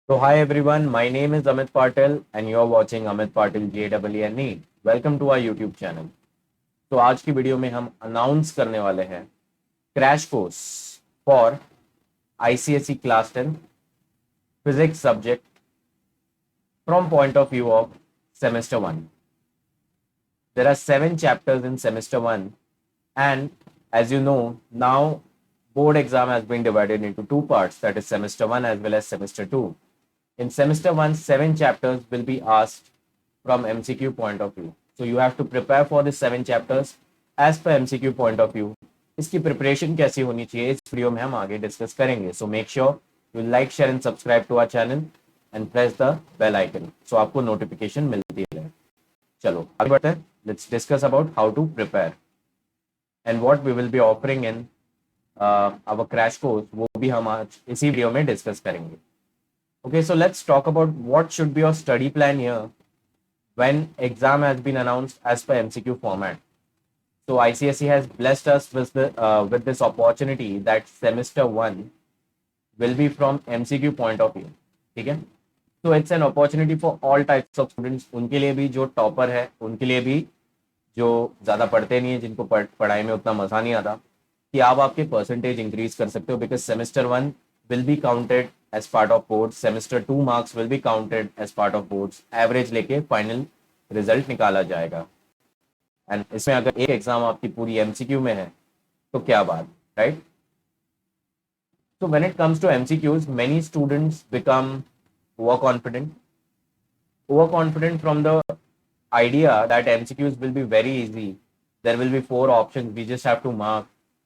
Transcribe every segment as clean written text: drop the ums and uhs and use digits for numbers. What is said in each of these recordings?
So hi everyone, my name is Amit Patil and you are watching Amit Patil JEE. Welcome to our YouTube channel. तो आज की video में हम announce करने वाले हैं crash course for ICSE class 10 physics subject from point of view of semester 1. There are 7 chapters in semester 1 and as you know now board exam has been divided into two parts, that is semester 1 as well as semester 2. In semester 1, 7 chapters will be asked from MCQ point of view. So you have to prepare for the 7 chapters as per MCQ point of view. इसकी preparation कैसी होनी चाहिए इस video में हम आगे discuss करेंगे. So make sure you like, share and subscribe to our channel and press the bell icon. So आपको नोटिफिकेशन मिलती रहे. चलो आगे बढ़ते हैं. Let's discuss about how to prepare and what we will be offering in our crash course. वो भी हम आज इसी वीडियो में डिस्कस करेंगे. Okay, so let's talk about what should be your study plan here when exam has been announced as per MCQ format. So ICSE has blessed us with this opportunity that semester 1 will be from MCQ point of view. ठीक है? So it's an opportunity for all types of students. उनके लिए भी जो topper है, उनके लिए भी जो ज़्यादा पढ़ते नहीं है, जिनको पढ़ाई में उतना मज़ा नहीं आता, कि आप आपके परसेंटेज इंक्रीज कर सकते हो because semester 1 will be counted as part of boards, semester 2 marks will be counted as part of boards, average लेके फाइनल रिजल्ट निकाला जाएगा. एंड इसमें अगर एक एग्जाम आपकी पूरी एमसीक्यू में है तो क्या बात, right? So when it comes to MCQs, many students become overconfident from the idea that MCQs will be very easy. There will be 4 options, we just have to mark.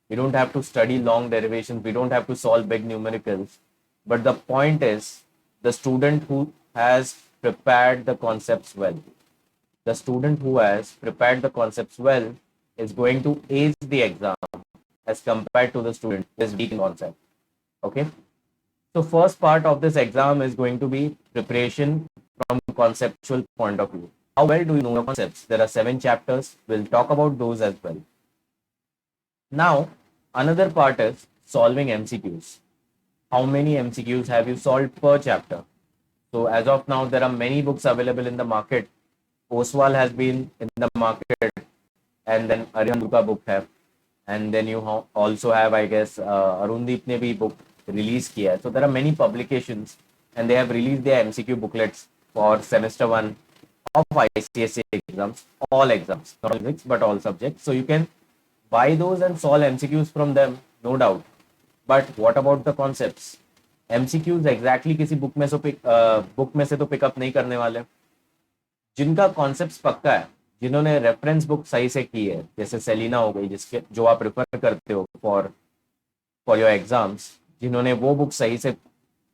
We don't have to study long derivations. We don't have to solve big numericals. But the point is, the student who has prepared the concepts well, the student who has prepared the concepts well is going to ace the exam as compared to the student who is weak in concept. Okay. So first part of this exam is going to be preparation from conceptual point of view. How well do you know the concepts? There are 7 chapters. We'll talk about those as well. Now, another part is solving MCQs. How many MCQs have you solved per chapter? So as of now, there are many books available in the market. Oswal has been in the market, and then Aryan ka book है, and then you also have, I guess, Arundeep ने भी book release किया है. So there are many publications, and they have released their MCQ booklets for semester 1 of ICSE exams, all exams, not physics but all subjects. So you can buy those and solve MCQs from them, no doubt. But what about the concepts? MCQs exactly किसी book में से तो pickup नहीं करने वाले. जिनका concept पक्का है, जिन्होंने रेफरेंस बुक सही से की है, जैसे सेलिना हो गई, जिसके जो आप प्रेफर करते हो फॉर योर एग्जाम्स, जिन्होंने वो बुक सही से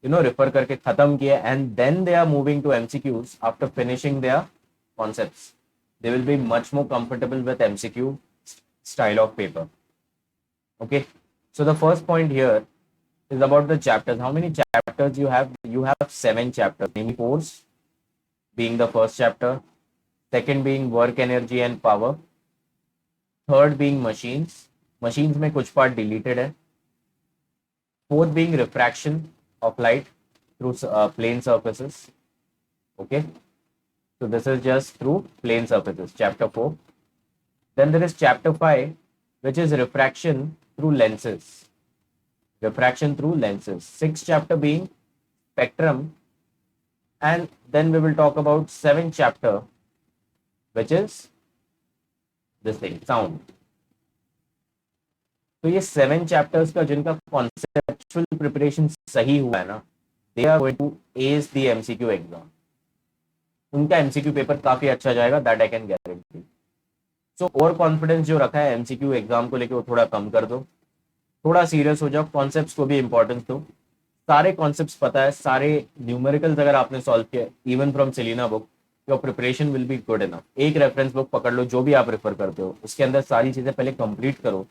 रेफर करके खत्म किया and then they are moving to MCQs after finishing their concepts, they will be much more comfortable with MCQ style of paper. Okay, so the first point here is about the chapters. How many chapters you have? You have 7 chapters, namely force being the first chapter, second being work, energy and power, third being machines में कुछ part deleted है, fourth being refraction of light through plane surfaces. Okay, so this is just through plane surfaces, chapter 4. Then there is chapter 5, which is refraction through lenses. Refraction through lenses. 6th chapter being spectrum. And then we will talk about 7th chapter, which is this thing, sound. तो ये 7 chapters का जिनका conceptual preparation सही हुआ है ना, they are going to ace the MCQ exam. उनका MCQ paper काफी अच्छा जाएगा, that I can guarantee. So over confidence जो रखा है MCQ एग्जाम को लेके वो थोड़ा कम कर दो, थोड़ा सीरियस हो जाओ, कॉन्सेप्ट्स को भी इंपॉर्टेंस दो. सारे कॉन्सेप्ट्स पता है, सारे न्यूमेरिकल्स अगर आपने सॉल्व किया even from Selina book, your preparation will be good enough. एक रेफरेंस बुक पकड़ लो जो भी आप रेफर करते हो, उसके अंदर सारी चीजें पहले कंप्लीट करो,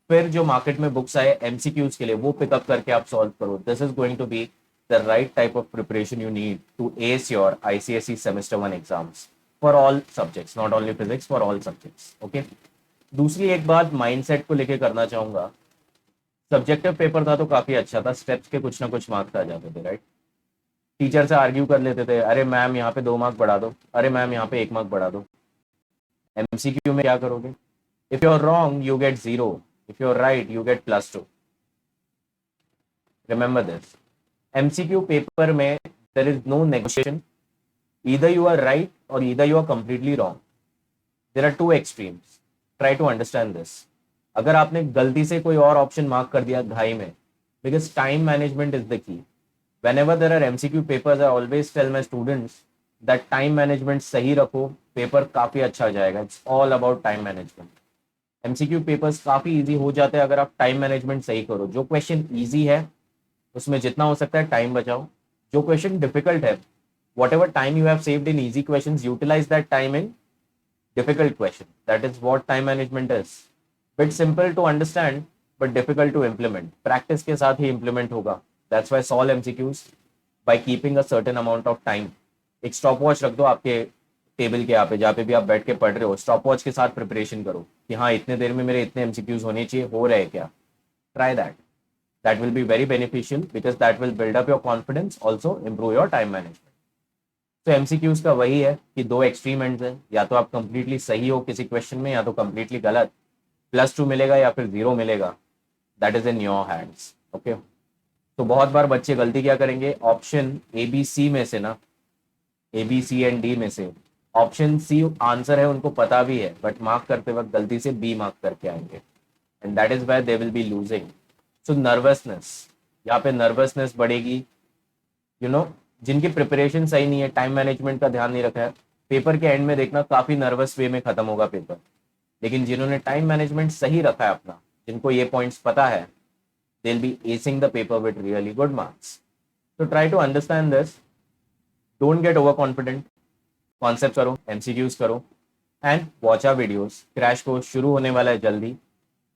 फिर जो मार्केट में बुक्स आए MCQs के लिए वो पिकअप करके आप सॉल्व करो. This is going to be the right type of preparation you need to ace your ICSE semester 1 exams for all subjects, not only physics, for all subjects. Okay. दूसरी एक बात mindset को लेके करना चाहूंगा. सब्जेक्टिव पेपर था तो काफी अच्छा था, स्टेप्स के कुछ ना कुछ मार्क्स आ जाते थे, राइट? टीचर से आर्ग्यू कर लेते थे, अरे मैम यहाँ पे 2 मार्क बढ़ा दो, अरे मैम यहाँ पे 1 मार्क बढ़ा दो। एमसीक्यू में क्या करोगे? If you are wrong you get 0, if you are right you get +2। Remember this, MCQ paper में there is no negotiation, either you are right or either you are completely wrong. There are two extremes. Try to understand this. अगर आपने गलती से कोई और option mark कर दिया घाई में, because time management is the key. Whenever there are MCQ papers, I always tell my students that time management सही रखो, पेपर काफी अच्छा जाएगा. It's all about time management. MCQ papers काफी easy हो जाते हैं अगर आप टाइम मैनेजमेंट सही करो. जो क्वेश्चन easy है उसमें जितना हो सकता है टाइम बचाओ. जो क्वेश्चन डिफिकल्ट है, whatever time you have saved in easy questions, utilize that time in difficult question. That is what time management is. Bit simple to understand but difficult to implement. Practice के साथ ही implement होगा. That's why solve MCQs by keeping a certain amount of time. एक stop watch रख दो आपके table के यहाँ पे, जहाँ पे भी आप बैठ के पढ़ रहे हो, स्टॉप वॉच के साथ प्रिपरेशन करो कि हाँ इतने देर में मेरे इतने MCQs होने चाहिए, हो रहे हैं क्या. Try that. That will be very beneficial because that will build up your confidence, also improve your time management. तो एमसीक्यूज का वही है कि 2 एक्सट्रीम एंड्स है, या तो आप कंप्लीटली सही हो किसी क्वेश्चन में या तो कंप्लीटली गलत. +2 मिलेगा या फिर 0 मिलेगा. That is in your hands. Okay. तो बहुत बार बच्चे गलती क्या करेंगे, ऑप्शन ABC में से ना, ABC एंड D में से ऑप्शन C आंसर है उनको पता भी है, बट मार्क करते वक्त गलती से B मार्क करके आएंगे, and that is why they will be losing. So nervousness, यहाँ पे नर्वसनेस बढ़ेगी. यू नो, जिनकी प्रिपरेशन सही नहीं है, टाइम मैनेजमेंट का ध्यान नहीं रखा है, पेपर के एंड में देखना काफी नर्वस वे में खत्म होगा पेपर. लेकिन जिन्होंने टाइम मैनेजमेंट सही रखा है अपना, जिनको ये पॉइंट्स पता है, they will be acing the paper with really good marks. तो try to understand this. Don't get over confident. Concept करो, एमसीक्यूज करो, and watch our videos. Crash course शुरू होने वाला है जल्दी.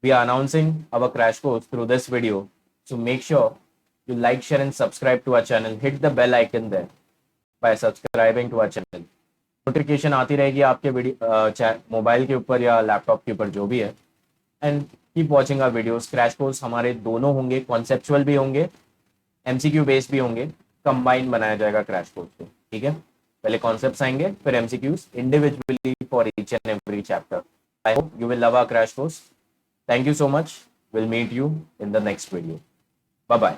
We are announcing our crash course through this video, so make sure you like, share and subscribe to our channel. Hit the bell icon there by subscribing to our channel. Notification आती रहेगी आपके video mobile के ऊपर या laptop के ऊपर, जो भी है. And keep watching our videos. Crash course हमारे दोनों होंगे, कॉन्सेप्चुअल भी होंगे, एमसीक्यू बेस्ड भी होंगे. कंबाइंड बनाया जाएगा क्रैश कोर्स को. ठीक है, पहले कॉन्सेप्ट्स आएंगे, फिर MCQs individually for each and every chapter. I hope you will love our crash course. Thank you so much. Will meet you in the next video. Bye bye.